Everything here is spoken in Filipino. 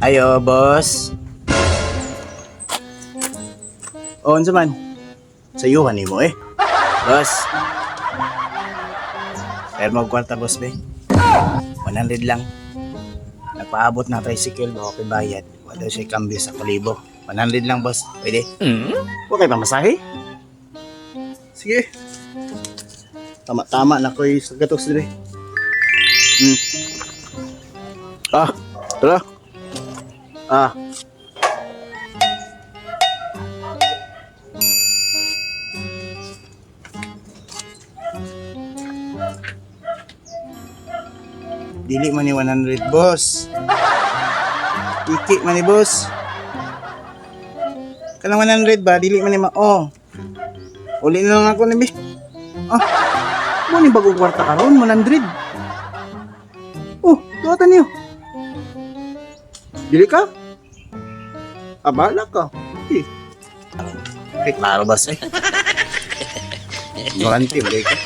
Ayo, boss. O, unsa man? Sayuhan ni mo eh. Boss. Pero magkwarta, boss, be. 100 lang. Nagpaabot na tricycle, baka kay bayad. Wala siya kambyo sa kalibo. 100 lang, boss. Pwede? Huwag kayo pamasahe? Sige. Tama-tama na ko yung sagatos dito. Tara. Dili man ni 100, boss. Iki man ni, boss. Kanang 100 ba? Dili man ni uli na lang ako ni, be. Mo ni bagong kwarta karon 100. Tuwatan niyo. Dili ka? Abala ka. Klaro, boss, eh. Garanti, balik ka.